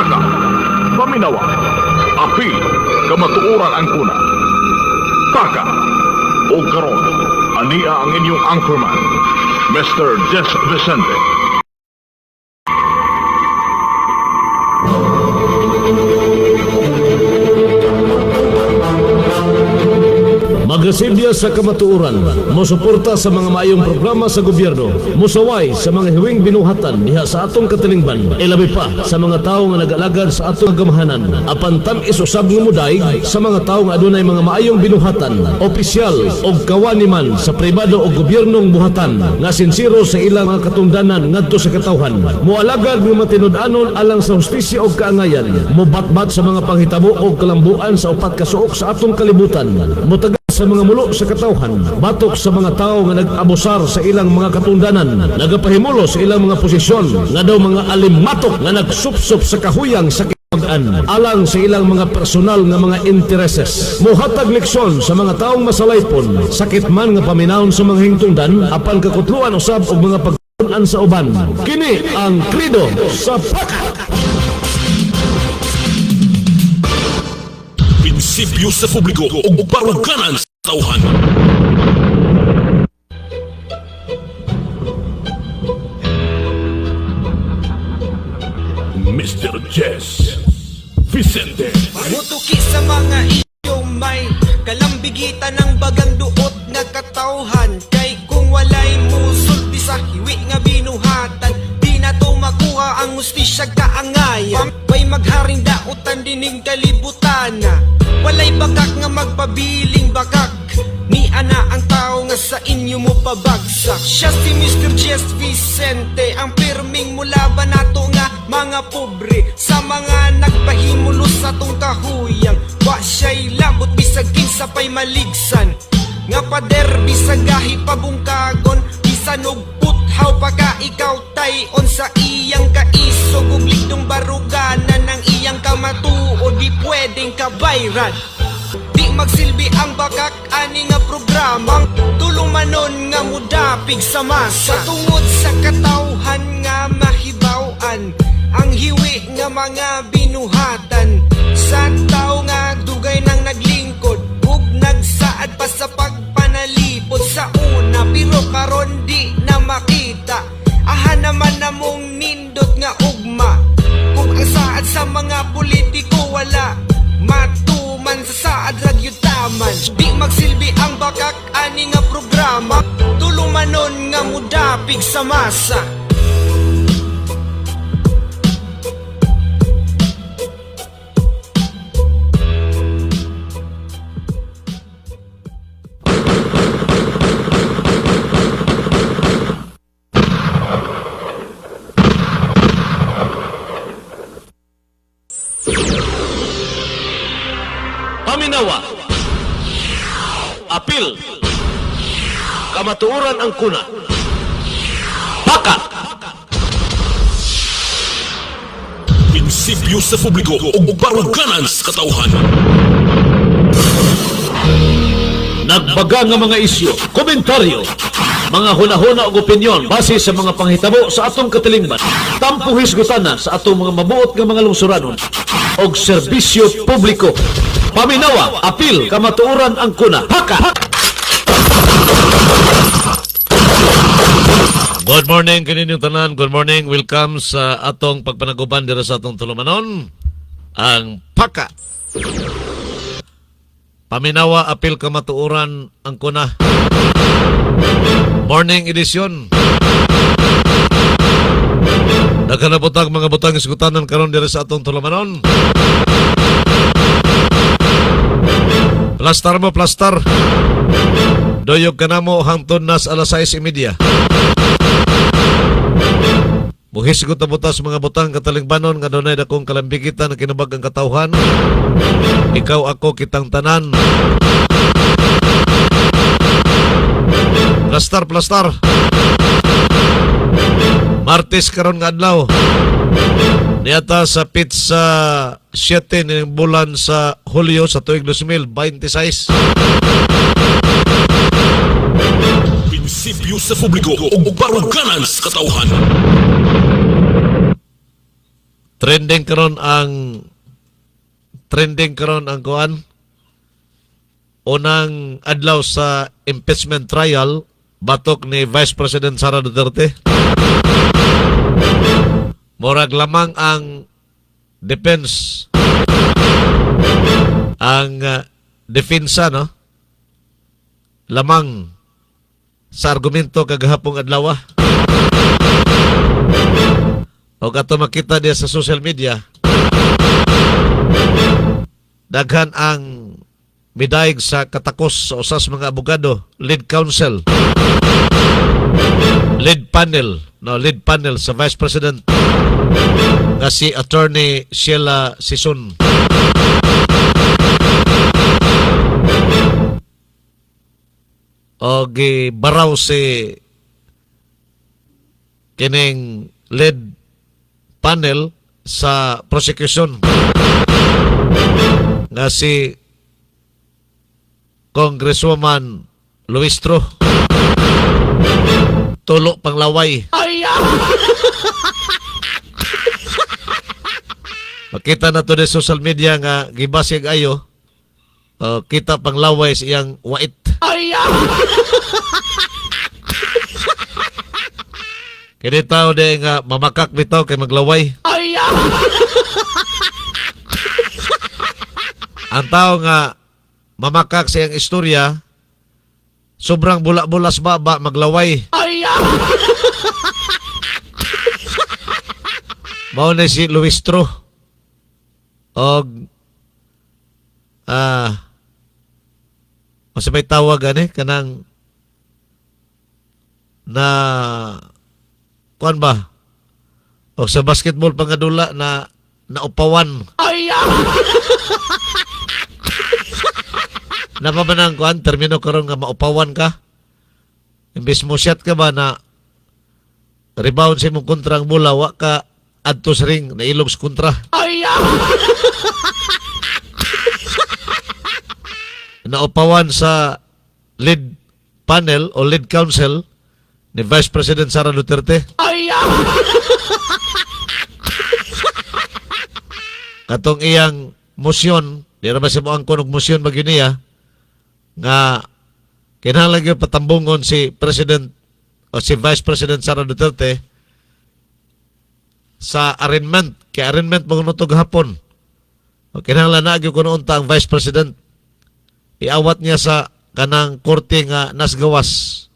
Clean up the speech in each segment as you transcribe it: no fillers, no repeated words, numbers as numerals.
Taka, paminawa, apil, kamatuoran ang kuna. Taka, o karon, ania ang inyong anchorman, Mr. Jess Vicente. Magasilya sa kamatuoran, mosuporta sa mga maayong programa sa gobyerno, musaway sa mga hiwing binuhatan diha sa atong katilingban, ilabi pa sa mga tawo nga nag-alagad sa atong gamahanan, apan tamis usab nga muday sa mga tawo nga adunay mga maayong binuhatan, opisyal o kawani man sa pribado o gobyernong buhatan nga sinsiro sa ilang mga katungdanan ngadto sa katawhan, moalagad nga matinud-anon alang sa hustisya o kaangayan, mobatbat sa mga panghitabo o kalambuan sa upat ka suok sa atong kalibutan, mutag sa mga mulo sa katawhan, batok sa mga tao nga nag-abusar sa ilang mga katundanan, nagapahimulo sa ilang mga posisyon, nga daw mga alimatok nga nagsupsup sa kahuyang sa kipagan, alang sa ilang mga personal nga mga intereses. Muhatag leksyon sa mga taong masalaypon, sakit man nga paminahon sa mga hingtungdan, apan kakutluan usab og mga pagtunan sa uban. Kini ang Krido sa Paka! Prinsipyo sa publiko o baruganan sa tauhan. Mr. Jess Vicente. Mutuki sa mga iyo may kalambigitan ng bagang duot nga katawhan. Kay kung walay musulti sa hiwi nga binuhatan, di na to makuha ang hustisya kaangayan. May magharing dautan dining kalibutan na walay bakak nga magpabiling bakak. Ni ana ang tao nga sa inyo mo pabagsak. Siya si Mr. Jess Vicente, ang pirming mulaban nato nga mga pobre, sa mga nagpahimulo sa tong kahuyang. Wa siya'y labot bisag kinsa pa'y maligsan, nga pader bisag gahi pabungkagon, bisan og puthaw pagka ikaw tayon sa iyang kaisog ug ligdong baruganan ng iyang kamatuo, di pwedeng kabayran. Di magsilbi ang bakak ani nga programa, tulong manon nga mudapig sa masa. Tungod sa katawhan nga mahibaw-an, ang hiwi nga mga binuhatan, sa tao nga dugay nang naglingkod ug nagsaad pa sa pagpanalipod sa una, pero karon di na makita. Aha naman namong nindot nga ugma, kung ang saad sa mga politiko wala matuman sa saad ragyutaman. Di magsilbi ang bakak ani nga programa, tulong manon nga mudapig sa masa. Paminawa, apil, kamatuoran ang kuna. Paka! Prinsipyo sa publiko o baruganan sa katauhan. Nagbaga nga mga isyu, komentaryo, mga hunahuna o opinyon base sa mga panghitabo sa atong katilingban, tampo hisgutana sa atong mga mabuot nga mga lungsuranon o serbisyo publiko. Paminawa, apil, kamatuoran ang kuna. Haka! Good morning, kaninyong tanan. Good morning. Welcome sa atong pagpanaguban dira sa atong tulumanon. Ang Paka. Paminawa, apil, kamatuoran ang kuna. Morning edisyon. Daghan na butang mga butang isgutanan karon dira sa atong tulumanon. Plastar mo, plastar. Doyog ka na mo hangtod nas alas 6:30. Buhis ko tabutas mga butang katalingbanon nga dunay dakong kalambigitan na kinabag ang katawhan. Ikaw ako kitang tanan. Plastar, plastar. Martes karon nga adlaw. Niata sa pizza 7 ng bulan sa Hulyo sa tuig 2026. Prinsipyo sa publiko o baruganan sa katauhan. trending karon ang kuan unang adlaw sa impeachment trial batok ni Vice President Sara Duterte. Murag lamang ang defense ang depensa no lamang sa argumento kagahapong adlaw. O kato makita diya sa social media, daghan ang midayeg sa katakos sa usas mga abogado, lead counsel, lead panel sa Vice President nga si Attorney Sheila Sison. O gibaraw si kining lead panel sa prosecution nga si Congresswoman Luistro tulo panglaway. Makita na to sa social media nga gibasig ayo kita panglaway siyang wait. Kini tao de nga mamakak bitaw kay maglaway. Ang tao nga mamakak sa iyang istorya, sobrang bula-bulas baba maglaway. Mao na si Luistro. Og masabay tawag kanang na kuan ba? O sa basketball pangadula na naupawan. Napamanang kuan termino karon nga maupawan ka. Imbes mo shot ka ba na rebound sa imong kontra ang bola, wa ka adto sa ring na ilog sa kontra. Naupawan sa lead panel o lead counsel ni Vice President Sara Duterte. Katong iyang motion, di na ba siya mo ang kunog motion ba niya, nga kinahanglan yung patambungon si President o si Vice President Sara Duterte sa arraignment. Kaya arraignment magunutog hapon. O kinahanglan na agyo kuno unta ang Vice President. Iawat niya sa kanang korte nga nasgawas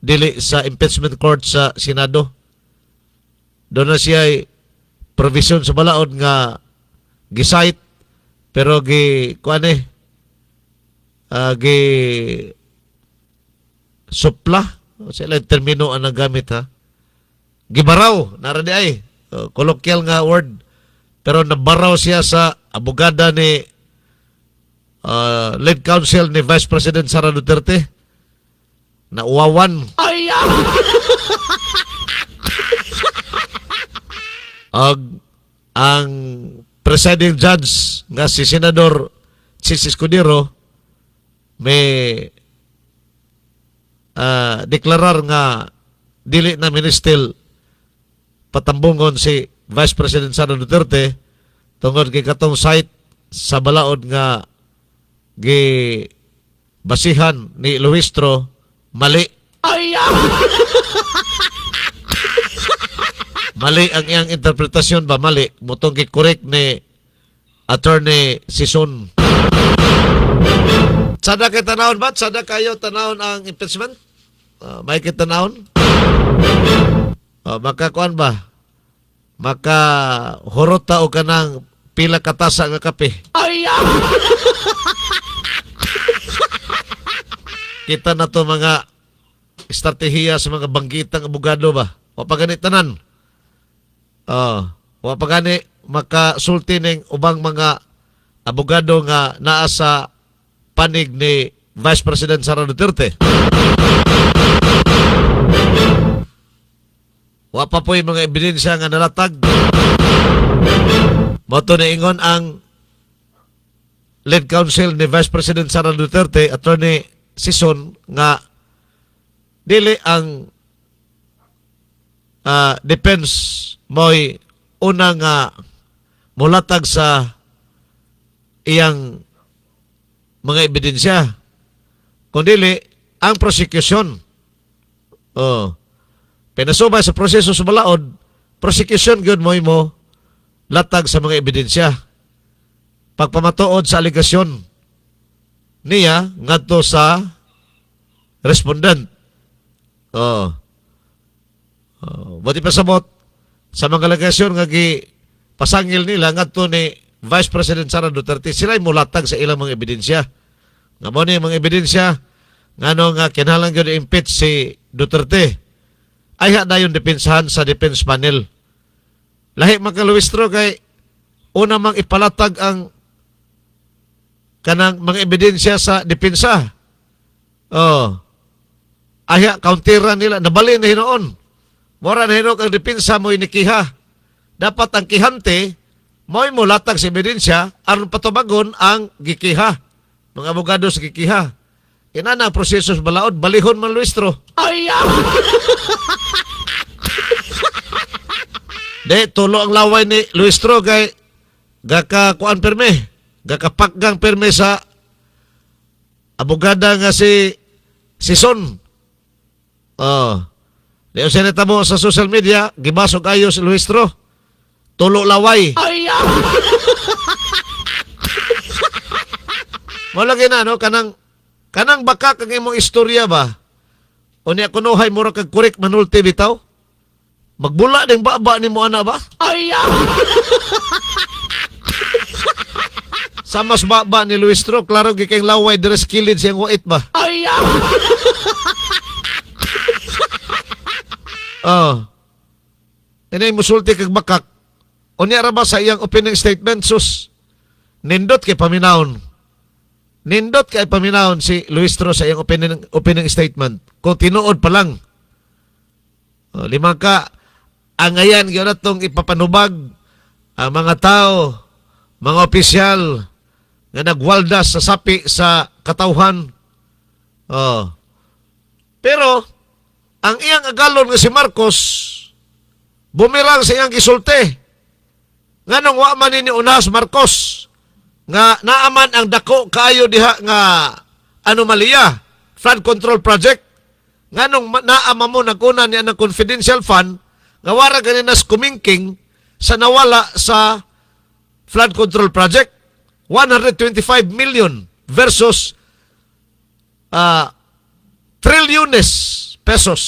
dili sa impeachment court sa Senado. Doon na siya ay provision sa balaod nga gisite pero gi supla sila termino ang nagamit ha. Gibaraw naradi ay colloquial nga word pero nabaraw siya sa abogada ni lead counsel ni Vice President Sara Duterte na uwawan. Ang presiding judge nga si Senador Chis Escudero may deklarar nga dili na ministel patambungon si Vice President Sara Duterte tungod kay katong site sa balaod nga basihan ni Luistro mali. Mali ang iyang interpretasyon ba? Mali. Mutong correct ni Attorney Sison. Sada kay tanawon ba? Sada kayo tanawon ang impeachment? May kita tanawon? Makakuan ba? Maka horota o kanang pila katasa nga kape. Kita na to mga estratehiya sa mga banggitang abogado ba? O paganit tanan. Wa pa gani makasulti ning ubang mga abogado nga naa sa panig ni Vice President Sara Duterte. Wa pa po'y mga ebidensya nga nalatag. Moto na ingon ang lead counsel ni Vice President Sara Duterte, Attorney Sison, nga dili ang defense mo'y unang mulatag sa iyang mga ebidensya. Kundili, ang prosecution. Oh. Pinasubay sa proseso sa balaod, prosecution gyud mo latag sa mga ebidensya. Pagpamatuod sa aligasyon niya ngadto sa respondent. Oh. Buti pasabot sa mga aligasyon nga pasangil nila ngadto ni Vice President Sara Duterte, sila mulatag sa ilang mga ebidensya. Nga mo ni mga ebidensya ngano nga kinahanglan gyud impeach si Duterte. Ay na yung depensahan sa defense panel. Lahi magkaluwistro kay una mang ipalatag ang kanang mga ebidensya sa depensa. Oh. Aya counteran nila nabali na hinoon. Mora na hinok ang depensa mo inikiha. Dapat ang kihante mo'y mulatag sa ebidensya aron patubagon ang gikiha. Mga abogado sa gikiha. Kinana ang proseso sa balaod, balihon man luistro. De, tulo ang laway ni Luistro kay gaka-kuan perme, gakapakgang perme sa abogada nga si Son. Diyo sinita mo sa social media, gibasog ayo si Luistro. Tulo laway. Malagi na, no? Kanang baka kang imong istorya ba? O niya kunuhay mo kag correct manulti bitaw? Magbula ding baba ni mo ana ba? Sa mas baba ni Luistro, klaro gikeng laway deres kilid siyang wait ba? Inay musulti kag bakak. O niya ra ba sa iyang opening statement, sus? Nindot kay paminawon. Nindot kay paminawon si Luistro sa iyang opening statement. Kung tinuod pa lang. Limang ka, ang ngayon, yun na itong ipapanubag ang mga tao, mga opisyal, na nagwaldas sa sapi sa katauhan. Pero, ang iyang agalon nga si Marcos, bumirang sa iyang gisulti. Nga nung wa man ni Unas Marcos, nga naaman ang dako kayo diha nga anomalya, flood control project. Nga nung naama mo naguna niya ng confidential fund, nga wara ganinas kumingking sa nawala sa flood control project. 125 million versus trilyones pesos.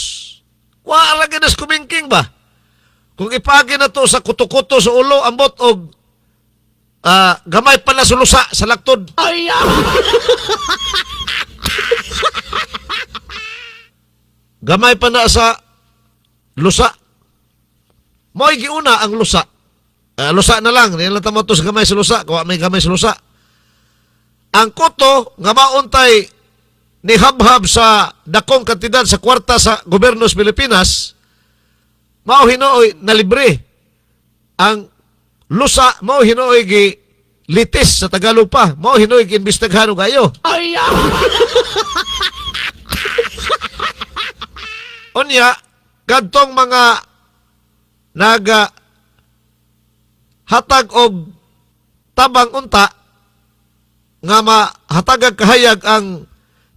Wara ganinas kumingking ba? Kung ipagi na to sa kuto-kuto sa ulo, ambot og gamay pa na sulusa sa laktod. Gamay pa na sa lusa. Mo'y giuna ang lusa. Lusa na lang. Nilang tamo to sa gamay sa lusa. Kung may gamay sa lusa. Ang kuto, nga mauntay ni habhab sa dakong kantidad sa kwarta sa gobyerno sa Pilipinas, mao hinooy na libre. Ang lusa, mao hinooy gi litis sa Tagalog pa. Mao hinooy gi imbestigahan og ayo. Unya, kadtong mga naga hatag og tabang unta nga mahatagag kahayag ang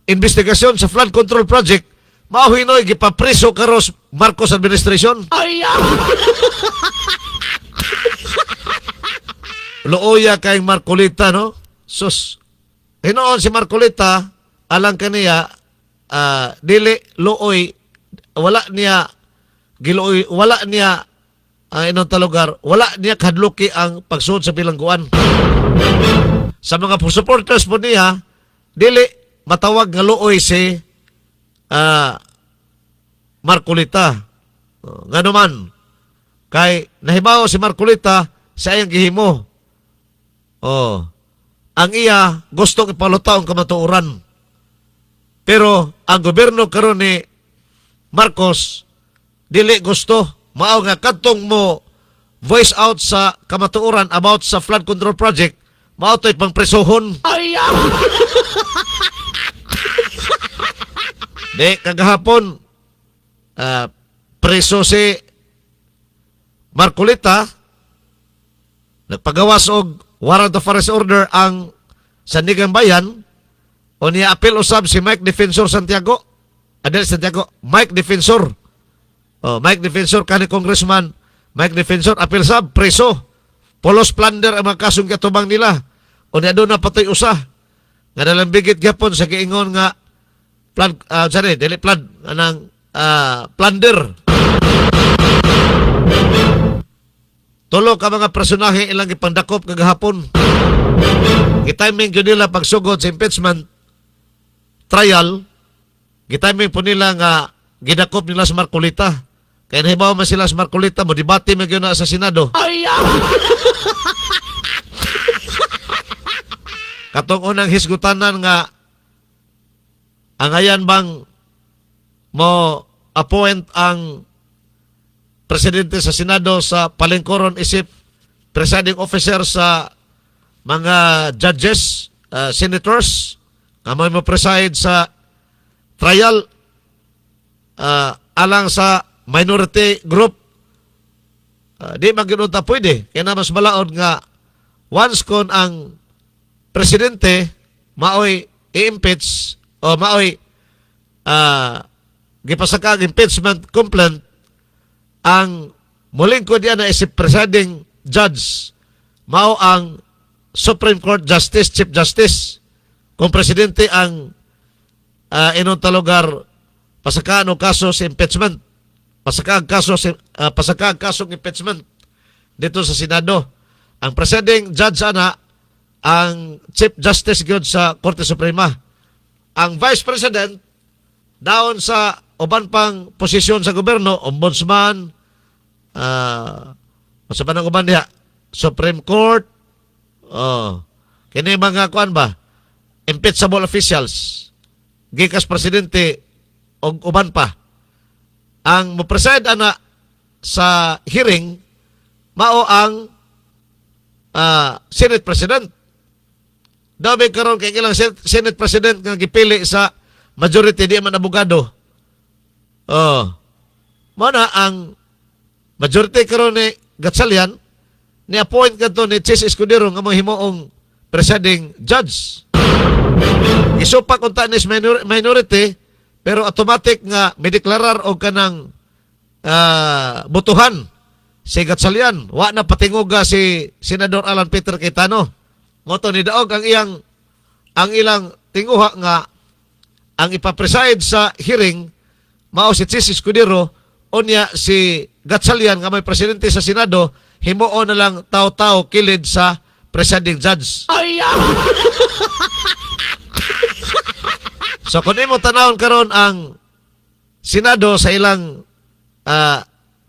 investigasyon sa flood control project, mao hinoy gipapriso karos Marcos administration. Looya kay Marcolita, no? Sus. Hinoon si Marcolita alang kaniya dili looy, wala niya giluoy, wala niya inong talugar, wala niya kadluki ang pagsuod sa bilangguan. Sa mga supporters po niya, dili matawag nga luoy si Marcolita. Nga naman, kay nahibaw si Marcolita sa iyang gihimo. Ang iya gustong ipalutaw ang kamatuoran. Pero ang gobyerno karon ni Marcos dili gusto. Mao nga kadtong mo voice out sa kamatuoran about sa flood control project, mao to'y pangpresohon. De kagahapon preso si Marcolita nagpagawas og warrant of arrest order ang Sandigan Bayan o niya apil usab si Mike Defensor Santiago. Adel Santiago, Mike Defensor. Mike Defensor kani Congressman Mike Defensor apil sab preso. Polos plunder ang mga kasong katubang nila. O niya doon na patoy usa. Nga dalang bigit gyapon sa giingon nga plunder. Tulo ka mga personahe ilang ipandakop kagahapon. Gitiming yun nila pagsugod sa impeachment trial. Gitiming po nila nga gidakop nila sa Marcolita. Kaya nahibaw man sila sa Marcolita mo, debate mo yun na sa Senado. Katong unang hisgutanan nga ang ayan bang mo appoint ang presidente sa Senado sa palengkoron isip presiding officer sa mga judges, senators, nga mo preside sa trial alang sa minority group. Di magginunta pwede. Kaya na mas malaod nga once kon ang presidente maoy i-impeach o maoy gipasaka impeachment complaint, ang muling ko diyan na isip presiding judge mao ang Supreme Court Justice, Chief Justice. Kung presidente ang inunta lugar pasaka no kaso sa impeachment, pasaka ang kaso ng impeachment dito sa Senado. Ang presiding judge ana ang Chief Justice gyud sa Korte Suprema. Ang Vice President daon sa uban pang posisyon sa gobyerno, ombudsman, sa panang uban diha, Supreme Court, kini mga kuan ba, impeachable officials, gikas presidente o uban pa. Ang mo-preside ana sa hearing, mao ang Senate President. Dabi karon kay ilang Senate President nga gipili sa majority di man abogado. Mana ang majority karon ni Gatchalian ni appoint kadto ni Chis Escudero nga mga himuong presiding judge. Isupak unta ni minority pero automatic nga mideklarar og kanang botohan si Gatchalian. Wa na patinguga si Senador Alan Peter Cayetano. Moto ni daog ang ilang tinguha nga ang ipapreside sa hearing mao si Chis Escudero unya si Gatchalian nga may presidente sa Senado himuon na lang taw-taw kilid sa presiding judge. So kung imo tanawon karon ang Senado sa ilang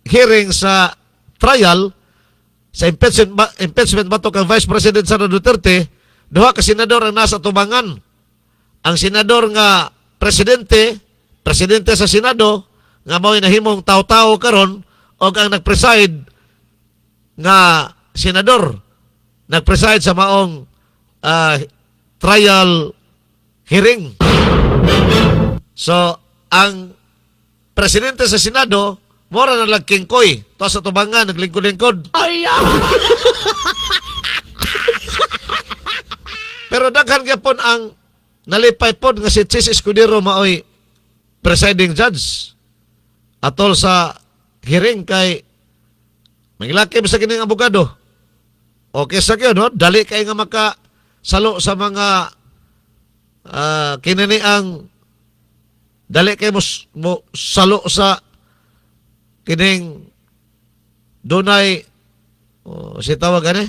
hearing sa trial sa impeachment batok ang Vice President Sara Duterte, duha ka senador ang nasa tubangan. Ang senador nga presidente sa Senado nga mao nahimong taw-taw karon o ang nagpreside nga senador nagpreside sa maong trial hearing. So ang presidente sa Senado mora na lagkingkoy to sa tubangan naglingkod-lingkod. Pero daghan gyapon ang nalipay pod nga si Chis Escudero maoy presiding judge atol sa hearing kay mangilaki sa kining abogado. Okay sa kyo, no? Dali kay nga makasalo sa mga kinini ang dali kay mo salo sa kining dunay si tawag ani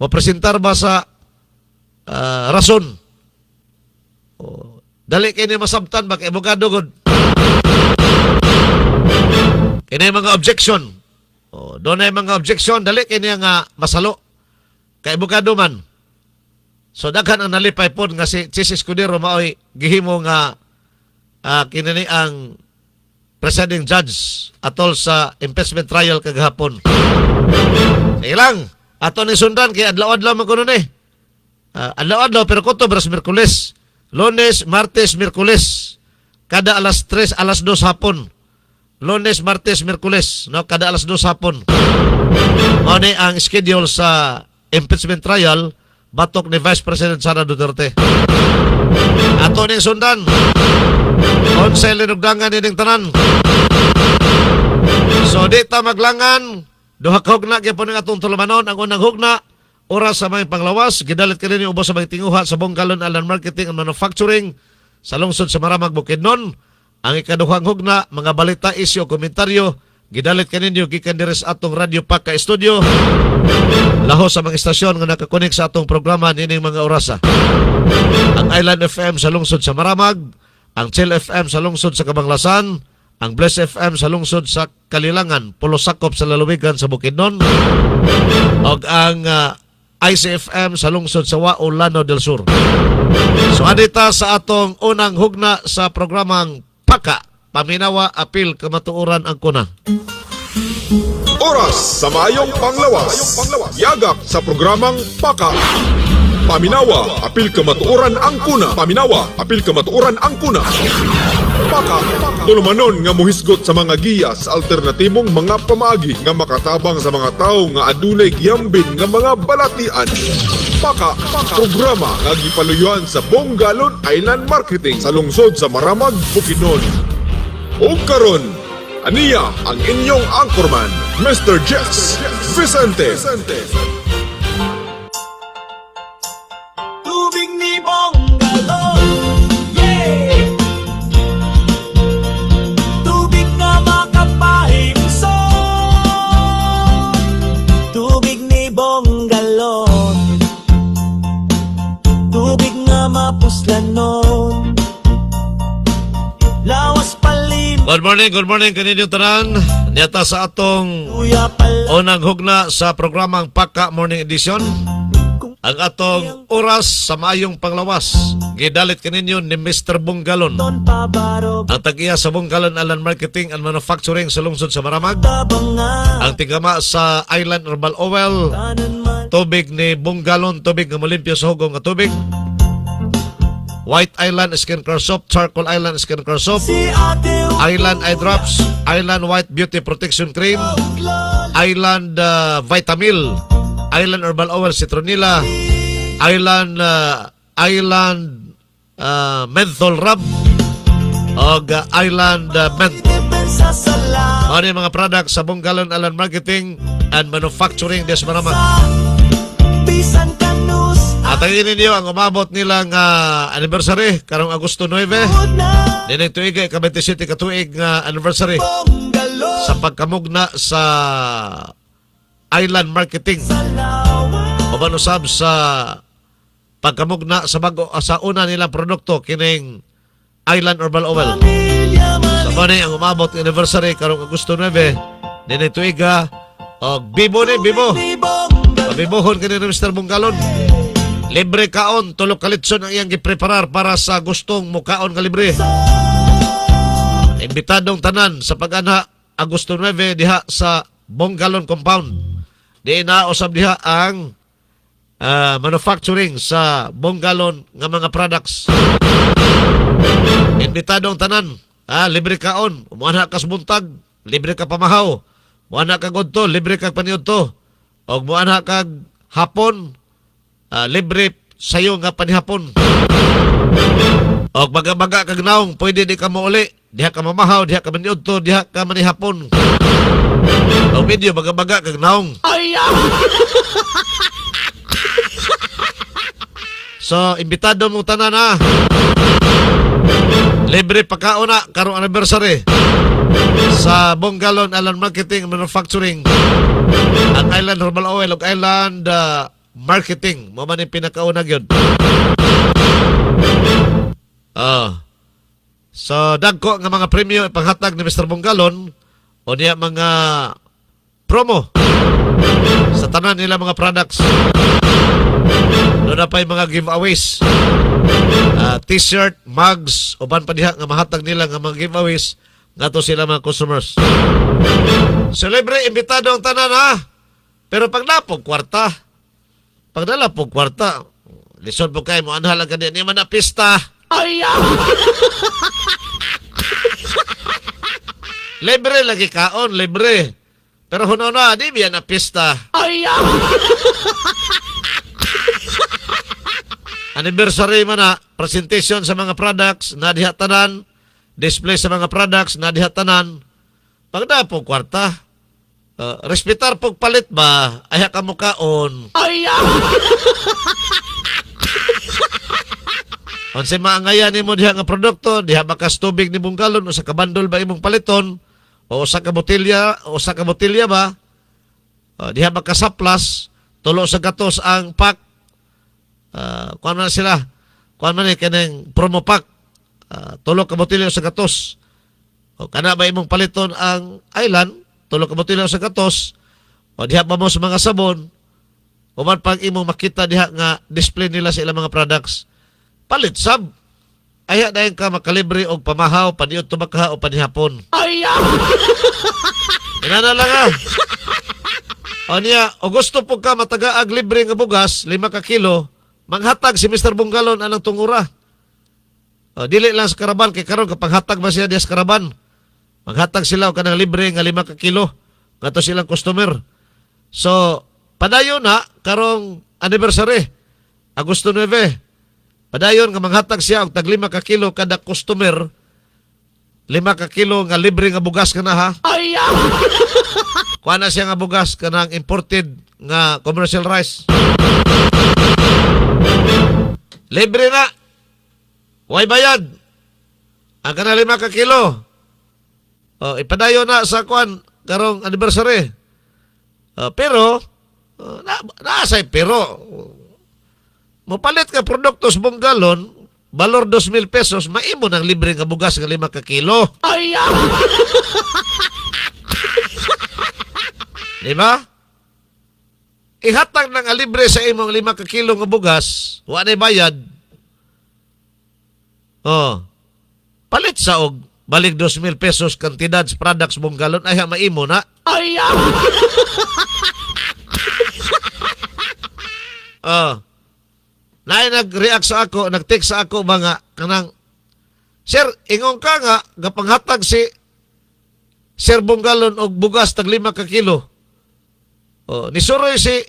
mo presentar ba sa rason. Dali kay ni masabtan ba kay abogado gud. Kini mga objection. Doon ay mga objection dali kay niya nga masalo kay abogado man. So daghan ang nalipay pod nga si Chis Escudero maoy gihimo nga kinini ang presiding judge atol sa impeachment trial kagahapon. Ilang ato ni sundan kay adlaw-adlaw man kuno ni. Adlaw-adlaw pero kuto beras Miyerkules, Lunes, Martes, Miyerkules. Kada alas 3, alas 2 hapon. Lunes, Martes, Miyerkules, no, kada alas 2 hapon. Mao ni ang schedule sa impeachment trial batok ni Vice President Sara Duterte. Ato ning sundan. Konsel linugdangan ining tanan. So di ta maglangan, duha ka hugna gyapon ning atong tulumanon. Ang unang hugna, oras sa mga panglawas, gidalit kini ubos sa mga tinguha sa Bonggalon Alan Marketing and Manufacturing sa lungsod sa Maramag, Bukidnon. Ang ikaduhang hugna, mga balita, isyu, komentaryo, gidalit kaninyo gikan diri sa atong Radio Paka Studio. Laho sa mga istasyon nga nakakonek sa atong programa nining mga orasa. Ang Island FM sa lungsod sa Maramag, ang Chill FM sa lungsod sa Kabanglasan, ang Bless FM sa lungsod sa Kalilangan, Pulo Sakop sa Lalawigan sa Bukidnon, ug ang ICFM sa lungsod sa Wao, Lano del Sur. So adita sa atong unang hugna sa programang Paka, Paminawa, Apil, Kamatuoran ang kuna. Oras sa mayong panglawas. Yagak sa programang Paka. Paminawa, apil kamatuoran ang kuna. Paminawa, apil kamatuoran ang kuna. Paka, tulumanon nga muhisgot sa mga giya sa alternatibong mga pamaagi nga makatabang sa mga tao nga adunay giyambin nga mga balatian. Paka, programa nga gipaluyuan sa Bonggalon Island Marketing sa lungsod sa Maramag, Bukidnon. O karon, aniya ang inyong anchorman, Mr. Jess Vicente. Tubig ni Bonggalon, yeah. Tubig na makapahimso. Tubig ni Bonggalon, tubig na mapuslanon. Lawas palim, Good morning kaninyong tanan. Niyata sa atong kuya pala. unang hugna sa programang Paka Morning Edition. Ang atong oras sa maayong panglawas, gidalit kaninyo ni Mr. Bonggalon. Ton pabarog, Ang tag-iya sa Bonggalon Alan Marketing and Manufacturing sa lungsod sa Maramag. tabangan. Ang tigama sa Island Herbal Oil, Kanan man, tubig ni Bonggalon, tubig nga malimpyo sa hugong nga tubig. White Island Skin Care Soap, Charcoal Island Skin Care Soap, si ate Island Eye Drops, Island White Beauty Protection Cream, Island Vitamil, Island Herbal Oil Citronella, Island Menthol Rub, o Island Mint. sa sala. Ano yung mga products sa Bonggalon Alan Marketing and Manufacturing des Maramag. Bisan kanus, At ang ninyo ang umabot nilang anniversary karong Agosto 9. na Dining tuig ka 27 ka tuig nga anniversary Bonggalon. sa pagkamugna sa Island Marketing. Salawan, O manusab sa pagkamugna sa bago sa una nilang produkto kining Island Herbal Oil. pamilya Sa manay ang umabot nga anniversary karong Agosto 9. Dining tuig o bibo ni bibo. ni Bonggalon. Pabibohon ka ni Mr. Bonggalon. Libre kaon, tulog kalitson ang iyang gipreparar para sa gustong mukaon nga libre. Imbitadong tanan sa pag-ana Agosto 9 diha sa Bonggalon Compound. Di na usab diha ang manufacturing sa Bonggalon nga mga products. Imbitadong tanan, libre kaon, umuana ka sa buntag, libre ka pamahaw, muana ka godto, libre ka paniudto, og muana ka hapon, libre sayo nga panihapon. Og baga-baga kag naong, pwede di ka mauli, diha ka mamahaw, diha ka maniudto, diha ka manihapon. Og medyo baga-baga kag naong. So, imbitado mo tanan na. Libre pagkauna karong anniversary sa Bonggalon Alan Marketing and Manufacturing. Ang Island Herbal Oil ug Island Marketing mo man yung pinakauna gyud. So dagko nga mga premyo ipanghatag ni Mr. Bonggalon o niya mga promo sa tanan nila mga products. Doon na pa yung mga giveaways. T-shirt, mugs, uban pa diha nga mahatag nila nga mga giveaways nga to sila mga customers. So libre, imbitado ang tanan ha. Pero pag napog kwarta, pag nalapog kwarta, lisod po kayo mo, anhalang ka din, di man na pista. Libre lagi kaon, libre. Pero huno na, di biya na pista. anniversary man na, presentation sa mga products na dihatanan, display sa mga products na dihatanan, pagda po kwarta. Respetar pog palit ba? Ayaw ka mukaon. Onse maangayan nimo diha nga produkto, diha bakas tubig ni mong galon o sa kabandol ba imong paliton o sa kabotilya ba? Diha bakas saplas, tulo sa gatos ang pack. Kuan man sila. Kuan man ni kanang promo pack. Tulo ka botilya sa gatos. O kana ba imong paliton ang island, tulo ka botilya sa gatos. O diha ba mo sa mga sabon. O man pag imong makita diha nga display nila sa ilang mga products. Palit sab. Aya dayon ka makalibre og pamahaw, paniud tumakha o panihapon. Inana lang ah. O niya, o gusto po ka matagaag libre nga bugas, 5 ka kilo, manghatag si Mr. Bunggalon anang tungura. O, dili lang sa karaban, kay karon kapag hatag ba siya diya sa karaban, maghatag sila o kanang libre nga 5 ka kilo, ngato silang customer. So, padayon na, karong anniversary, Agosto 9, padayon nga manghatag siya og tag 5 ka kilo kada customer. 5 ka kilo nga libre nga bugas kana ha. Kuha na siya nga bugas kanang imported nga commercial rice. Libre na. Way bayad. Ang kana 5 ka kilo. Ipadayon na sa kuan karong anniversary. Pero naasay pero mopalit ka produktos mong galon, balor 2,000 pesos, maimo ng libre nga bugas nga 5 ka kilo. Diba? Ihatag ng libre sa imong 5 ka kilo nga bugas, wa na bayad. Palit sa og balik 2,000 pesos kantidad sa products mong galon, ay maimo na. Naay nag-react sa ako, nag-text sa ako mga kanang, Sir, ingon ka nga, gapanghatag si Sir Bunggalon og bugas tag 5 ka kilo. Nisuroy si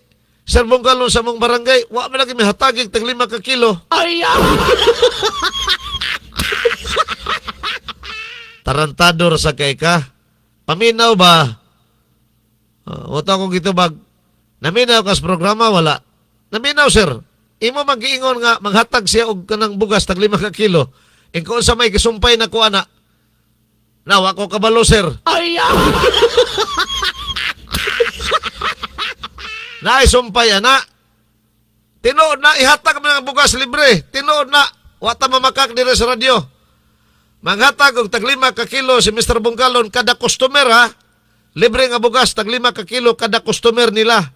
Sir Bunggalon sa mong barangay, wa man lagi may hatagig tag 5 ka kilo. Tarantador sa kay ka. Paminaw ba? Wata akong gitubag. Naminaw ka sa programa, wala. Naminaw, sir. Imo mag-iingon nga maghatag siya og kanang bugas tag 5 ka kilo. Kung sa may kisumpay na ko ana. Nawa ko kabalo, sir. Naay sumpay ana. Tinuod na ihatag man ang bugas libre. Tinuod na wa ta mamakak dire sa radyo. Manghatag og tag 5 ka kilo si Mr. Bunggalon kada customer ha. Libre nga bugas tag 5 ka kilo kada customer nila.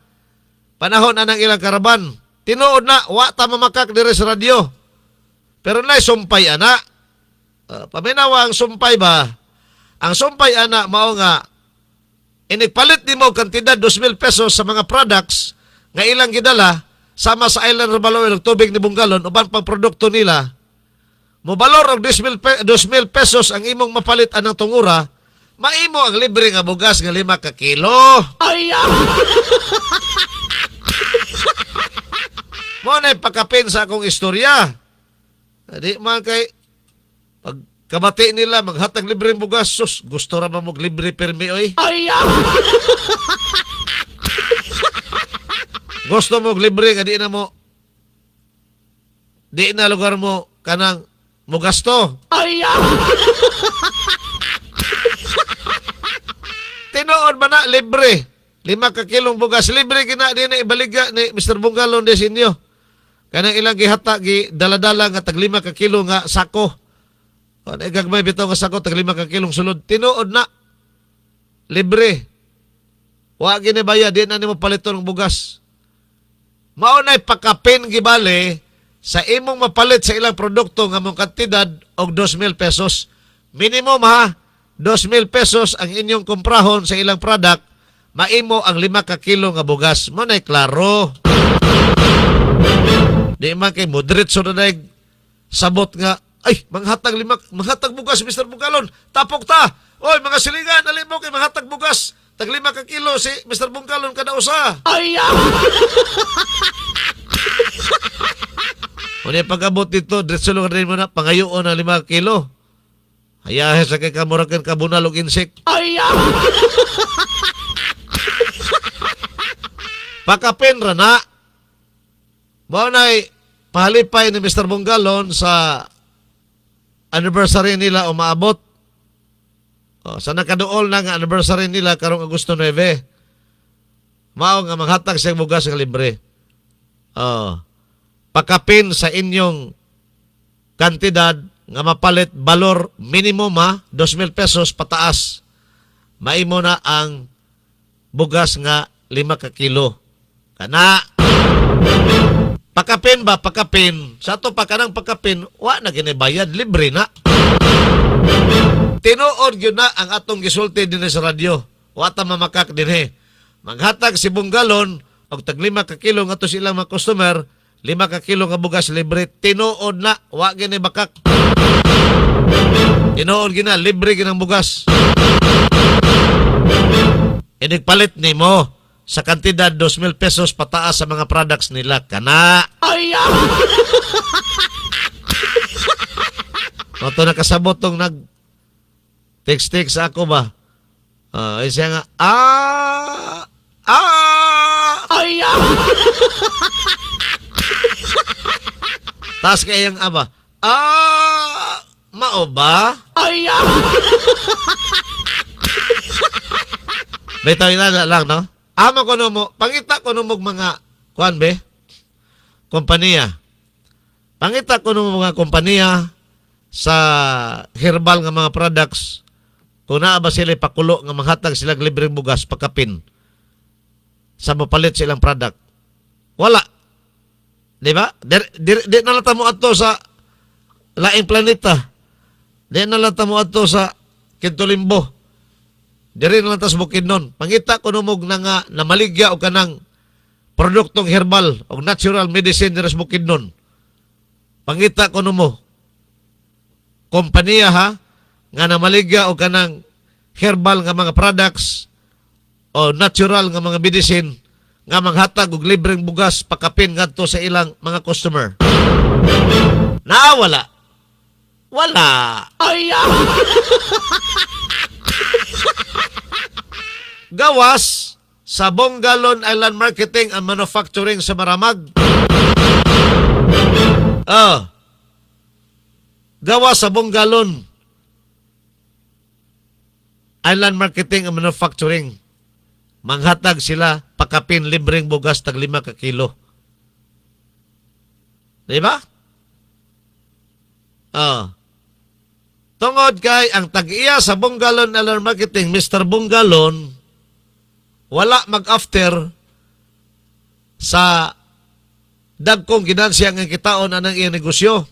Panahon anang ilang karaban. Tinuod na, wa ta mamakak dire sa radyo. Pero na sumpay ana. Paminawa ang sumpay ba? Ang sumpay ana mao nga inigpalit nimo kantidad 2,000 pesos sa mga products nga ilang gidala sama sa Island Rebaloy og tubig ni Bunggalon uban pang produkto nila. Mobalor og 2,000 pesos ang imong mapalit anang tungura, maimo ang libre nga bugas nga 5 ka kilo. Mo na pakapin sa akong istorya. Di man kay pag kabati nila maghatag libre bugas, sus, gusto ra ba mo libre permi oy? Gusto mo libre nga di na lugar mo kanang mo gasto. Tinuod ba na libre? 5 ka kilong bugas libre gina di na ibaliga ni Mr. Bunggalon des inyo. Kanang ilang gihata gi dala-dala nga tag 5 ka kilo nga sako. Ano gagmay bitaw nga sako tag 5 ka kilong sulod. Tinuod na libre. Wa gini bayad di na nimo paliton ng bugas. Mao nay pakapin gibali sa imong mapalit sa ilang produkto nga mong kantidad og 2,000 pesos. Minimum ha, 2,000 pesos ang inyong komprahon sa ilang product, maimo ang 5 ka kilo nga bugas. Mo nay klaro. Di man kay moderate na daig sabot nga, ay, manghatag bugas, Mr. Bunggalon, tapok ta. Oy, mga silingan, alin mo kay manghatag bugas, tag 5 ka kilo si Mr. Bunggalon kada usa. Muna pag-abot dito, diretso lang rin mo na, pangayoon ng 5 kilo. Hayahe sa kay kamurakan kabunalog insik. Pakapin ra na. Mao na'y pahalipay ni Mr. Bungalon sa anniversary nila o maabot. Sa nakaduol na nga anniversary nila karong Agosto 9. Mao nga maghatag siyang bugas nga libre. Pakapin sa inyong kantidad nga mapalit balor minimum 2,000 pesos pataas. Maimo na ang bugas nga 5 ka kilo. Kana pakapin ba, pakapin. Sa to pa kanang pakapin, wa na ginibayad, libre na. Tinuod yun na ang atong gisulti din sa radyo. Wa ta mamakak din Maghatag si Bungalon, og tag 5 ka kilo nga to silang mga customer, 5 ka kilo nga bugas libre. Tinuod na, wa gini bakak. Tinuod gina, libre ginang bugas. Inigpalit ni mo sa kantidad 2,000 pesos pataas sa mga products nila. Kana. Ito nakasabot tong text sa ako ba? Siya nga, Taas kayang aba, mao ba? May tayo na lang, no? Ama ko mo, pangita ko mo mga, kuhan be? Kompanya. Pangita ko mga kompanya sa herbal nga mga products, kung naa ba sila pakulo nga manghatag sila libreng bugas pakapin sa mapalit silang product. Wala. Di ba? Di na lang mo ato sa laing planeta. Di na lang mo ato sa Kintulimbo. Diri na lang tas Bukidnon. Pangita ko numog na nga namaligya o kanang produktong herbal o natural medicine diri sa Bukidnon. Pangita ko numo. Kompanya nga namaligya o kanang herbal nga mga products o natural nga mga medicine nga maghatag og libreng bugas pakapin ngadto sa ilang mga customer. Nawala. Wala. Gawas sa Bungalon Island Marketing and Manufacturing sa Maramag. Gawas sa Bungalon Island Marketing and Manufacturing. Manghatag sila pakapin libreng bugas tag 5 ka kilo. Di ba? Tungod kay ang tag-iya sa Bungalon Island Marketing, Mr. Bungalon, wala mag-after sa dagkong ginansya nga kitaon anang iyang negosyo.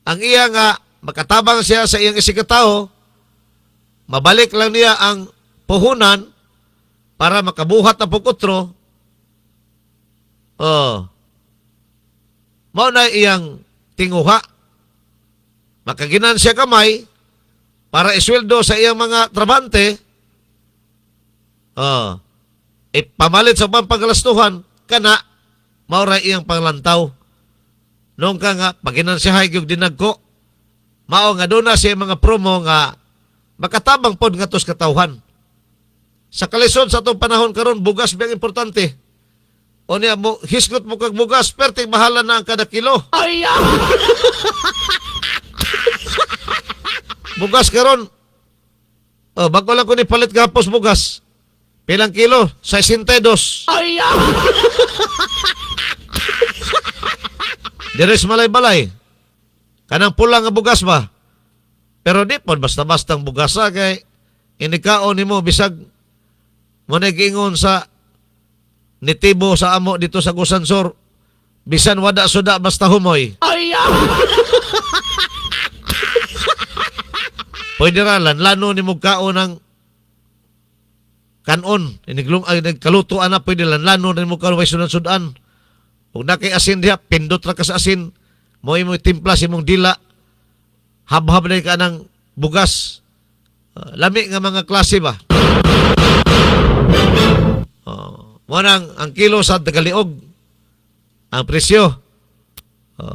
Ang iya nga, makatabang siya sa iyang isikataho, mabalik lang niya ang puhunan para makabuhat na pukutro. Mao na iyang tinguha. Makaginansya kamay para isweldo sa iyang mga trabante. Ipamalit sa pampagalastuhan, kana, maura iyang panglantaw. Noong ka nga, paginansihay yung dinagko, mao nga doon na siya mga promo nga makatabang pod nga tos katawhan. Sa kalisod sa itong panahon karon bugas biyang importante. O niya, hisgot mo kag bugas, perting mahala na ang kada kilo. Bugas karon, bago lang ko ni palit gapos bugas. Pilang kilo? 62. Dires malay-balay. Kanang pulang nga bugas ba? Pero di po, basta-bastang bugasa kay inikaon ni mo bisag mo nagingon sa nitibo sa amo dito sa Gusansor. Bisan wada suda basta humoy. Pwede ralan, lano ni mo kaon ng kanon, nagkalutuan na pwede lang, lano rin mo kalaway sudan-sudan. Kung na kay asin diha, pindot ra ka sa asin, mo timpla si mong dila, habhab na ka ng bugas. Lami nga mga klase ba? Mo nang ang kilo sa Tagaliog, ang presyo,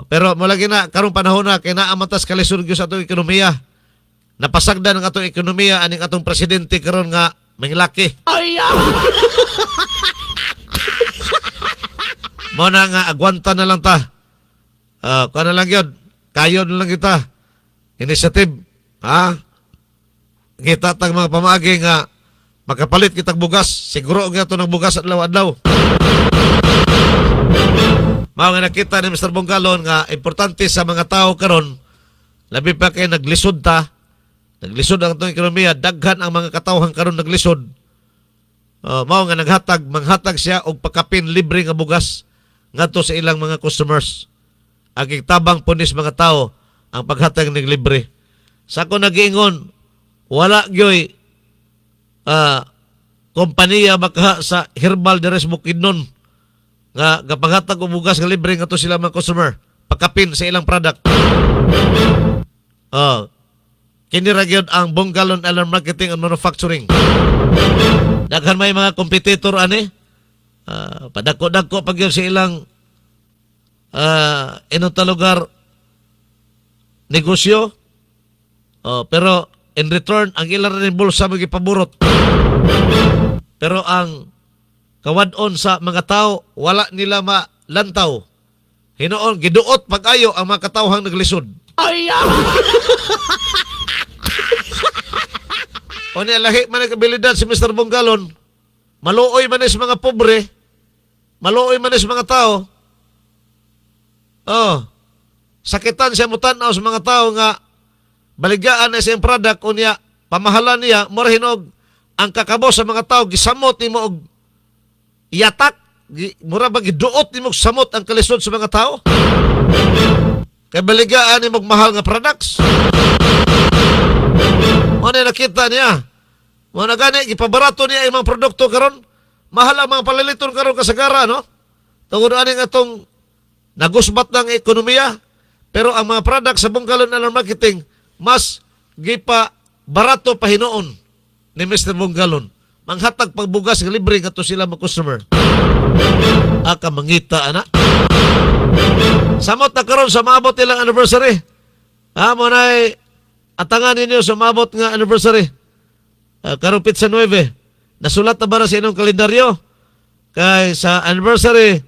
Pero mulagi na karong panahon na kay naa matas kalisod gyud sa atong ekonomiya. Napasagdan ang atong ekonomiya aning atong presidente karon nga manglaki. Mo na nga agwanta na lang ta. Kuha na lang yun. Kayo na lang kita. Initiative. Ha? Kita tag mga pamagi nga makapalit kitag bugas. Siguro nga ito ng bugas at adlaw-adlaw. Mao nga nakita ni Mr. Bonggalon nga importante sa mga tao karon labi pa kay naglisod ta. Naglisod ang itong ekonomiya. Daghan ang mga katawhan karon naglisod. Mao nga manghatag siya og pakapin libre nga bugas ngadto sa ilang mga customers. Ang tabang punis mga tao ang paghatag ng libre. Sa ako nag-iingon, wala gyoy kompanya makaha sa Herbal Deres Bukidnon nga paghatag og bugas nga libre ngadto sila mga customer. Pakapin sa ilang product. Kini ra gyud ang Bonggalon Island Marketing and Manufacturing. Daghan may mga competitor ani. Padako-dako pag yun sa ilang inunta lugar negosyo. Pero in return, ang ilang rin bulsa magipaburot. Pero ang kawadon sa mga tao, wala nila malantaw. Hinoon, giduot pag-ayo ang mga katawhang naglisod. O niya, lahi man ang kabilidad si Mr. Bonggalon. Maluoy man sa mga pobre. Maluoy man sa mga tao. Sakitan siya mutanaw sa mga tao nga baligaan na siyang product o niya, pamahalan niya, murahinog ang kakabos sa mga tao, gisamot ni mo og iyatak, mura ba giduot ni mo samot ang kalisod sa mga tao? Kaya baligaan ni mo mahal nga products. Ano nakita niya? Mga gani, ipabarato niya yung mga produkto karon. Mahal ang mga paliliton karon kasagara, no? Tungod aning atong nagusbat ng ekonomiya. Pero ang mga product sa Bonggalon Island Marketing, mas gipa barato pa hinoon ni Mr. Bonggalon. Manghatag pagbugas ng libre nga to sila mga customer. Aka mangita, ana. Samot na karon sa maabot nilang anniversary. Mo na'y atangan ninyo sa maabot nga anniversary. Karong Pitsa 9. Nasulat na ba na sa inyong kalendaryo? Kay sa anniversary,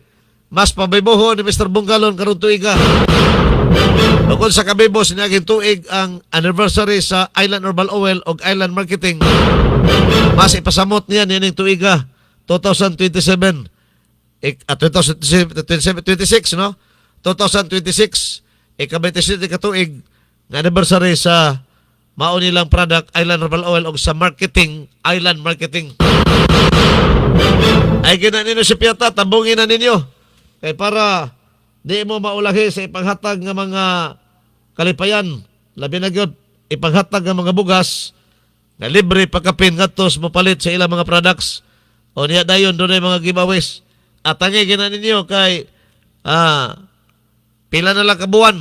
mas pabayboho ni Mr. Bonggalon karong tuiga. Bukod sa kabibo, sinaging tuig ang anniversary sa Island Herbal Oil o Island Marketing. Mas ipasamot niya nining tuiga 2027. 2026, no? 2026. Ika-27 katuig na anniversary sa mao nilang product Island Herbal Oil o sa marketing Island Marketing. Ay gina ninyo si Piata, tabungin na ninyo. Kay para di mo maulahi sa ipaghatag ng mga kalipayan. Labi na gyud ipaghatag ng mga bugas na libre pagkapin ngadtos mo palit sa ilang mga products. O niya dayon doon ay mga giveaways. At tangi gina ninyo kay pila na lang kabuan.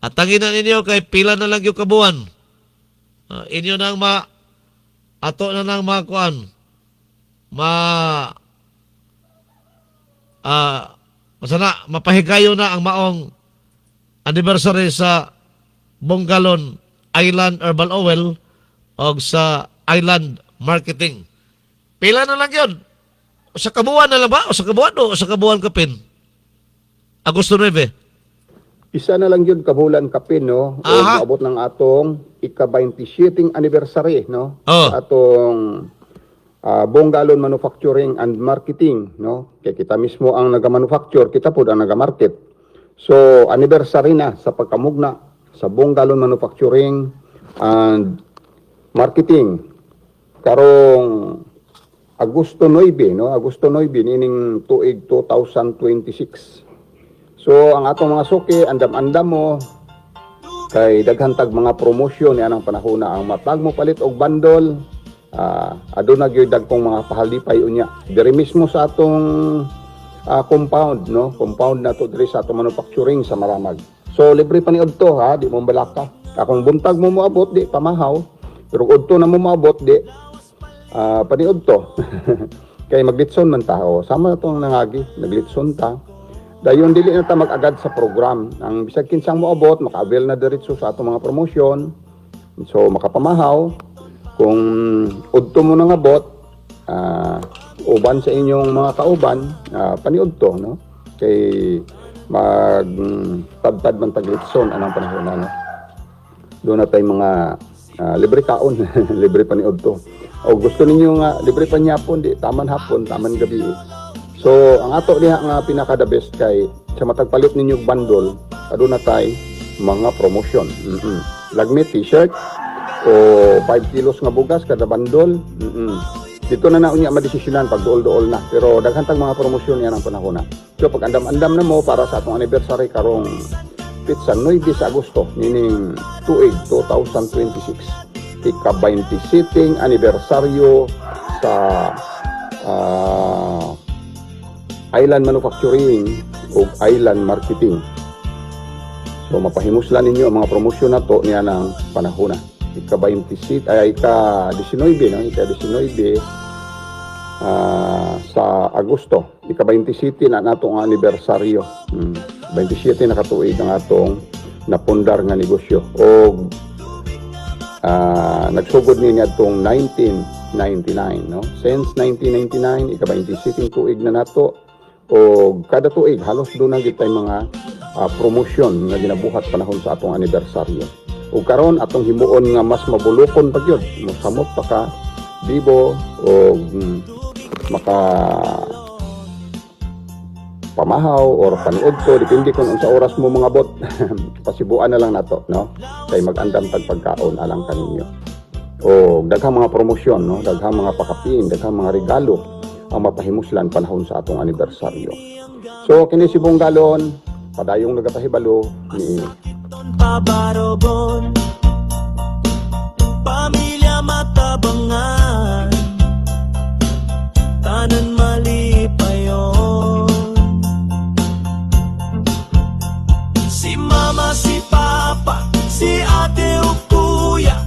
At tangin na ninyo kay pila na lang yung kabuan. Inyo nang ato na nang makuan. Masana, mapahigayo na ang maong anniversary sa Bonggalon Island Herbal Oil o sa Island Marketing. Pila na lang yun. O sa kabuan na lang ba? O sa kabuan o sa kabuan kapin? Agosto 9. Isa na lang yun kabulan kapin, no? O maabot ng atong ika-27 anniversary, no? Sa atong Bonggalon Manufacturing and Marketing, no? Kaya kita mismo ang naga-manufacture, kita po ang naga-market. So, anniversary na sa pagkamugna sa Bonggalon Manufacturing and Marketing. Karong Agosto 9, no? Agosto 9, nining tuig 2026. So, ang atong mga suki, andam-andam mo, kay daghantag mga promosyon ni anang panahon na ang matag mo palit og bundle, aduna gyud dagkong mga pahalipay unya. Diri mismo sa atong compound, no? Compound na to diri sa atong manufacturing sa Maramag. So, libre pa ni udto, ha? Di mo balaka. Akong buntag mo moabot, di pamahaw. Pero udto na mo moabot, di paniudto. Kay maglitson man ta, sama na itong nangagi, naglitson ta. Dayon dili na ta mag-agad sa program. Ang bisag kinsang moabot, maka-avail na diretso sa atong mga promosyon. So makapamahaw kung udto mo nang abot, uban sa inyong mga kauban, paniudto, no? Kay tad man taglitson anang panahon na, no? Doon na tayo mga libre kaon, libre paniudto. O gusto ninyo nga libre pa hapon, di taman hapon, taman gabi. So ang ato diha nga pinaka the best kay sa matagpalit ninyo bundle, aduna tay mga promotion. Lagmi t-shirt o 5 kilos nga bugas kada bundle. Dito na unya madesisyonan pag duol-duol na. Pero daghan tang mga promosyon yan ang panahon na. So pag andam-andam na mo para sa atong anniversary karong pizza 9 sa Agosto, meaning tuig 2026. Ika 20 sitting anibersaryo sa Island Manufacturing o Island Marketing. So mapahimuslan ninyo ang mga promosyon na to niya ng panahon na. Ika 20 sit ay ika 19, no? Ika 19 sa Agosto. Ika 20 city na natong anibersaryo. 27 na katuig ang atong napundar nga negosyo. O nagsugod niya atong 1999, no? Since 1999, ika 20 sitting tuig na nato. O kada tuig halos doon na gitay mga promosyon nga ginabuhat panahon sa atong anibersaryo. O karon atong himuon nga mas mabulokon pa gyud, mosamot pa ka bibo o maka pamahaw or paniudto depende kung unsa oras mo mga bot. Pasibuan na lang nato, no? Kay mag-andam tag pagkaon alang kaninyo. O daghang mga promosyon, no? Daghang mga pakapin, daghang mga regalo ang mapahimuslan panahon sa atong anibersaryo. So kini si Bonggalon, padayong nagapahibalo ni Pabarobon, pamilya matabangan, tanan mali pa yun. Si mama, si papa, si ate o kuya,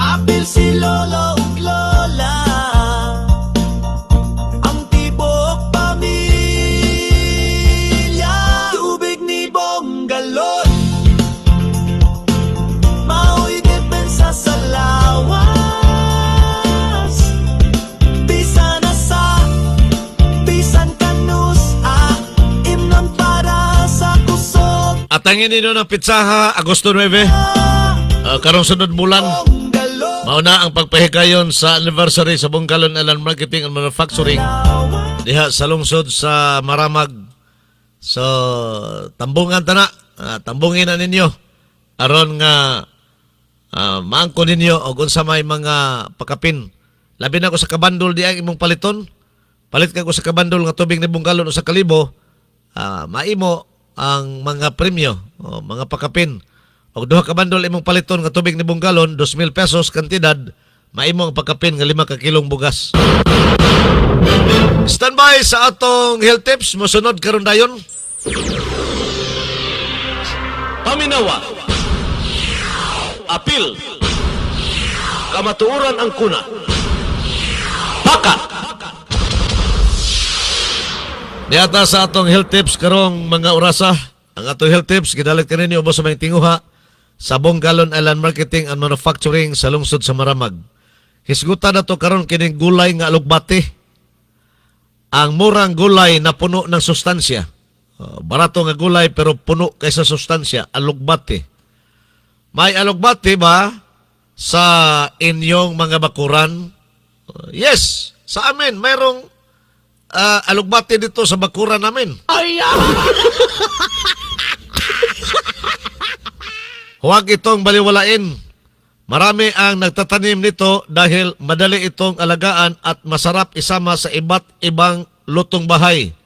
apil si lolo o lola, ang tibok pamilya, tubig ni Bonggalon. Sa lawas, bisan na sa bisan kanus imnon para sa kusog. Atangin ninyo ng pitsaha Agosto 9, karong sunod bulan. Mauna ang pagpahigayon sa anniversary sa Bonggalon Island Marketing and Manufacturing diha sa lungsod sa Maramag. So tambungan tana, tambungin na ninyo aron nga maangko ninyo o kung sa may mga pakapin. Labi na ko sa kabandol di ang imong paliton. Palit ka ko sa kabandol nga tubig ni Bonggalon o sa kalibo, maimo ang mga premyo o mga pakapin. O duha ka bandol imong paliton nga tubig ni Bonggalon, 2,000 pesos kantidad, maimo ang pakapin nga 5 ka kilong bugas. Standby sa atong health tips. Mosunod karon dayon. Paminawa, apil, kamatuoran ang kuna, paka. Niata sa atong health tips karong mga orasa. Ang atong health tips gidalit kaninyo ubos sa may tinguha sa Bonggalon Island Marketing and Manufacturing sa lungsod sa Maramag. Hisgutan na to karon kining gulay nga alugbati. Ang murang gulay na puno ng sustansya. Barato nga gulay pero puno kaysa sustansya, alugbati. May alugbati ba sa inyong mga bakuran? Yes, sa amin mayroong alugbati dito sa bakuran namin. Huwag itong baliwalain. Marami ang nagtatanim nito dahil madali itong alagaan at masarap isama sa iba't ibang lutong bahay.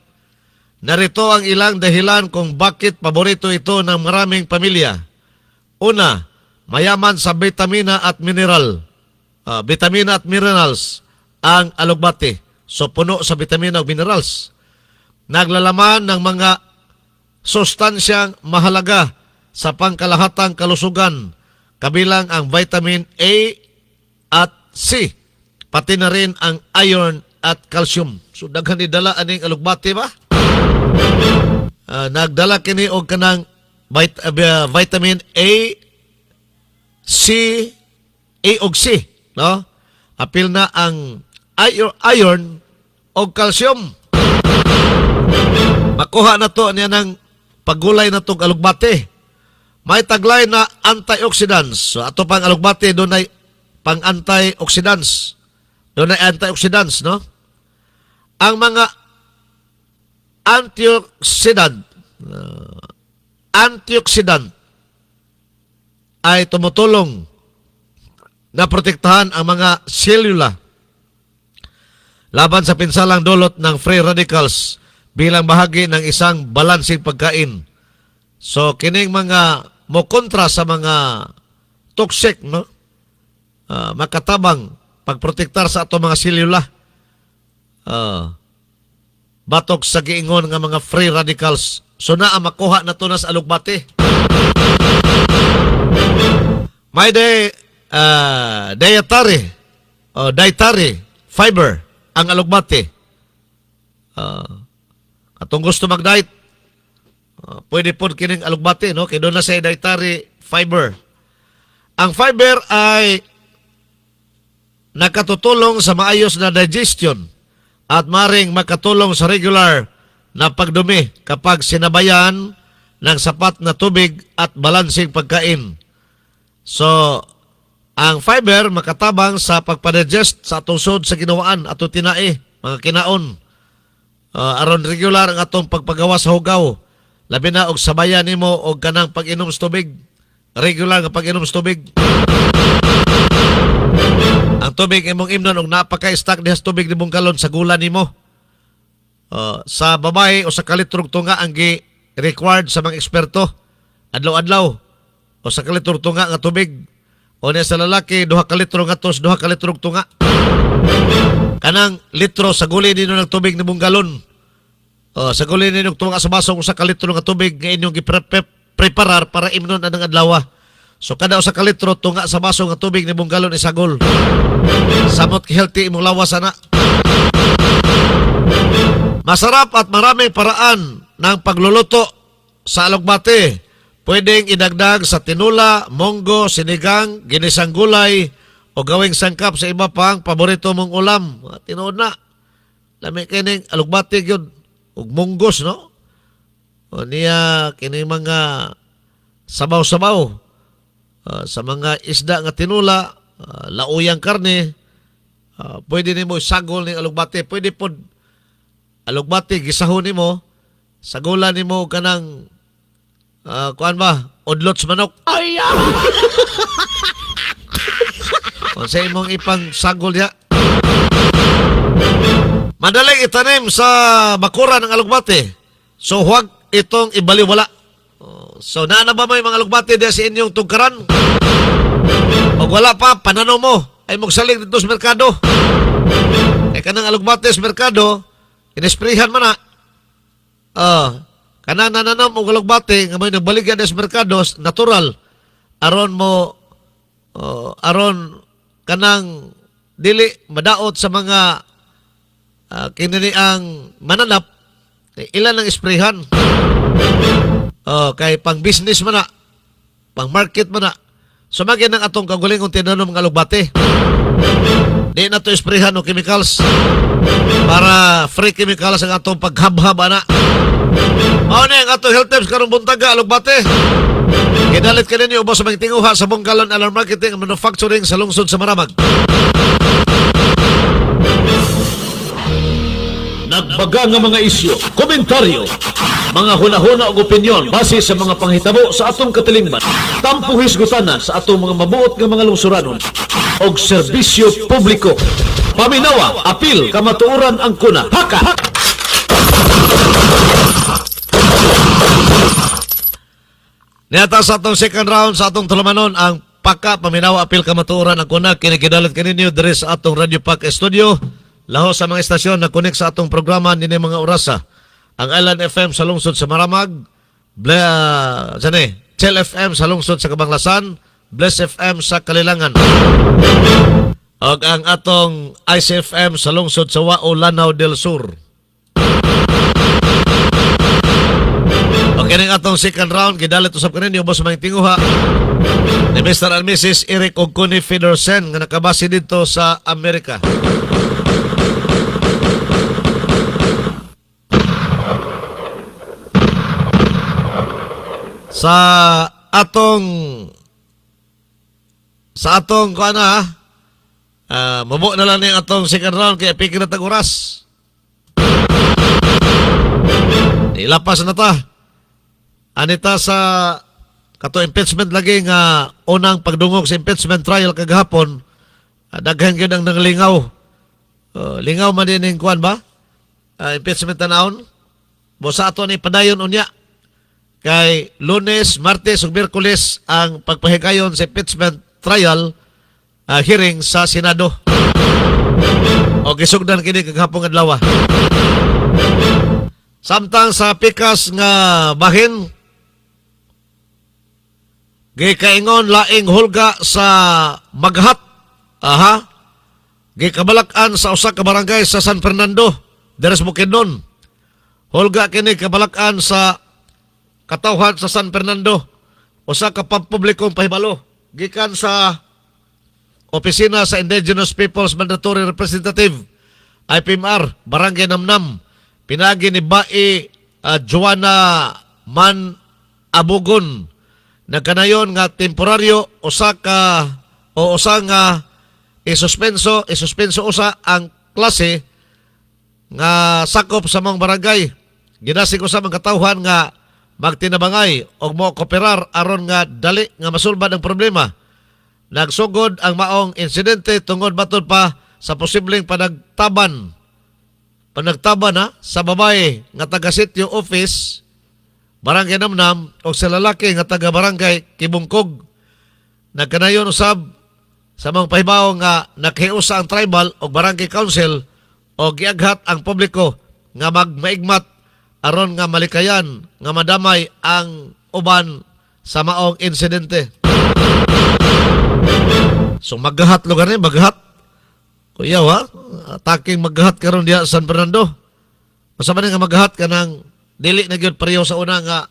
Narito ang ilang dahilan kung bakit paborito ito ng maraming pamilya. Una, mayaman sa vitamina at mineral. Vitamina at minerals ang alugbati. So puno sa vitamina at minerals. Naglalaman ng mga sustansyang mahalaga sa pangkalahatang kalusugan, kabilang ang vitamin A at C, pati na rin ang iron at calcium. So daghan ni dala aning alugbati ba? nagdala kini og kanang vitamin A, C, A og C, no? Apil na ang iron o calcium. Makuha na to niya ng paggulay na tong alugbate. May taglay na antioxidants. So ato pang alugbate doon ay pang antioxidants. Doon ay antioxidants, no? Ang mga antioxidant ay tumutulong na protektahan ang mga selula laban sa pinsalang dulot ng free radicals bilang bahagi ng isang balansing pagkain. So, kining mga mokontra sa mga toxic, no? Makatabang pagprotektar sa ato mga selula. Batok sa giingon nga mga free radicals. So, naa makuha na to na sa alugbate. May dietary fiber ang alugbate. Atong gusto mag-diet, pwede po kining alugbate, no? Kaya doon na sa dietary fiber. Ang fiber ay nakatutulong sa maayos na digestion at maring makatulong sa regular na pagdumi kapag sinabayan ng sapat na tubig at balansing pagkain. So, ang fiber makatabang sa pagpadigest sa atong sod sa ginawaan ato tinae, mga kinaon. Aron regular ang atong pagpagawa sa hugaw. Labi na og sabayan nimo og kanang pag-inom sa tubig. Regular nga pag-inom sa tubig. Ang tubig imong imnon og napaka-stack diha sa tubig nimong galon sa gula nimo. Sa babae o sa kalitrog tunga ang required sa mga eksperto adlaw-adlaw o sa kalitrog tunga nga tubig. O niya sa lalaki 2 kalitro nga tos 2 kalitrog tunga. Kanang litro sa guli nino ng tubig nimong galon. Sa guli nino tunga sa baso sa kalitro nga tubig nga inyong gipreparar para imnon anang adlaw. So kada usa ka litro tunga sa baso nga tubig nimong galon isagol. Samot healthy imong lawas ana. Masarap at maraming paraan ng pagluluto sa alugbate. Pwedeng idagdag sa tinula, monggo, sinigang, ginisang gulay, o gawing sangkap sa iba pang paborito mong ulam. Tinuod na. Lami kining alugbate yun. Ug munggos, no? O niya kining mga sabaw-sabaw. Sa mga isda nga tinula, lauyang karne, pwede nimo sagol ng alugbate. Pwede po alugbate, gisahon nimo, sagulan nimo kanang kuan ba? Udlots manok. Ay! O sa imong ipang sagol ya. Madaling itanim sa bakuran ng alugbate. So huwag itong ibaliwala. So na ba may mga alugbate diya sa inyong tugkaran? O wala pa, pananaw mo ay magsaling dito sa merkado. E kanang alugbate sa merkado, inesprihan man na. Kanang nananom o alugbate nga may nagbaligyan sa merkado, natural. Aron mo, aron kanang dili madaot sa mga kinini ang mananap, ilan ang isprehan. Kay pang business man na, pang market man na. So magyan ang atong kaguling kung tinanom ng alugbate. Di na to isprehan o chemicals para free chemicals ang atong paghabhaba na. Mao ni ang atong health tips karong buntaga alugbate. Kinalit ka ninyo ubos sa mga tinguha sa Bonggalon Alarm Marketing and Manufacturing sa lungsod sa Maramag. Nagbaga nga mga isyu, komentaryo, mga hunahuna o opinyon base sa mga panghitabo sa atong katilingban. Tampong hisgutana sa atong mga mabuot nga mga lungsuranon o serbisyo publiko. Paminawa, apil, kamatuoran ang kuna. Haka! Niyata sa atong second round sa atong tulamanon ang Paka, Paminawa, apil, kamatuoran ang kuna. Kinikidalat kaninyo diri sa atong Radio Pack Studio. Laho sa mga estasyon na connect sa atong programa nini mga orasa. Ang Island FM sa lungsod sa Maramag, Chel FM sa lungsod sa Kabanglasan, Bless FM sa Kalilangan. Og ang atong ICFM sa lungsod sa Wao, Lanao del Sur. Okay ning atong second round gidalit usab kanin ubos mga tinguha ni Mr. and Mrs. Eric ug Connie Federsen nga nakabase dito sa Amerika. Sa atong kuan na mabo na lang ni atong second round kay piki na tag oras. Ilapas na ta. Anita sa kato impeachment lagi nga unang pagdungog sa impeachment trial kagahapon, daghan gyud ang nanglingaw. Lingaw man din ning kuan ba? Impeachment tanawon. Busa ato ni padayon unya. Kay Lunes, Martes ug Miyerkules ang pagpahigayon sa impeachment trial hearing sa Senado. O gisugdan kini kagahapon adlaw. Samtang sa pikas nga bahin gikaingon laing hulga sa Maghat. Gikabalakan sa usa ka barangay sa San Fernando, deres Bukidnon. Hulga kini kabalakan sa katawhan sa San Fernando. Usa ka pampublikong pahibalo gikan sa opisina sa Indigenous Peoples Mandatory Representative IPMR, Barangay Namnam. Pinagi ni Bai Joanna Man Abugon nagkanayon nga temporaryo usa nga isuspenso usa ang klase nga sakop sa mga barangay. Ginasig usa mga katawhan nga magtinabangay og mo kooperar aron nga dali nga masulbad ang problema. Nagsugod ang maong insidente tungod baton pa sa posibleng panagtaban sa babae nga taga Sitio Office Barangay Namnam o sa lalaki nga taga Barangay Kibungkog. Nagkanayon usab sa mga pahibaw nga nakhiusa ang tribal o Barangay Council o giaghat ang publiko nga magmaigmat aron nga malikayan nga madamay ang uban sa maong insidente. So maggahat lugar ni maggahat. Kuya taking maggahat karon diha sa San Fernando. Masa man nga maggahat ka nang dili na gyud pareho sa una nga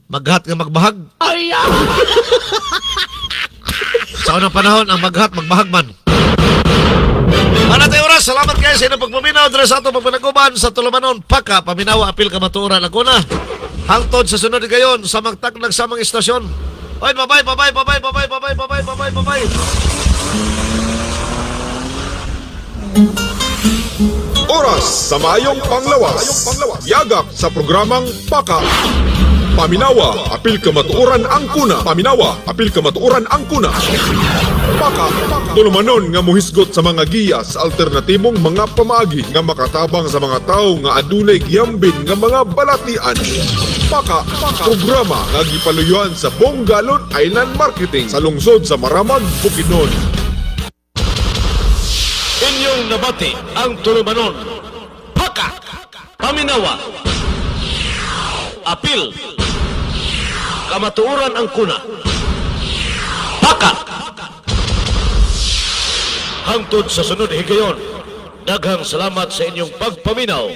maggahat nga magbahag. Ay! Sa unang panahon ang maggahat magbahag man. Ana tayo oras, salamat kayo sa inyong pagpaminaw dira sa atong pagpanaguban sa Tulumanon, Paka, Paminawa, Apil, Kamatuoran, Laguna. Hangtod sa sunod gayon sa magtaknag sa mga istasyon. Oy, bye-bye. Oras sa Mayong Panglawas. Yagak sa programang Paka. Paminawa, apil kamatuoran ang kuna. Paminawa, apil kamatuoran ang kuna. Paka, tulumanon nga muhisgot sa mga giya sa alternatibong mga pamaagi nga makatabang sa mga tao nga adunay giyambin nga mga balatian. Paka, programa nga gipaluyuan sa Bongalon Island Marketing sa lungsod sa Maramag, Bukidnon. Inyong nabati ang Tulumanon, Paka, Paminawa, Apil, Kamatuoran ang kuna, Paka. Hangtod sa sunod higayon, daghang salamat sa inyong pagpaminaw.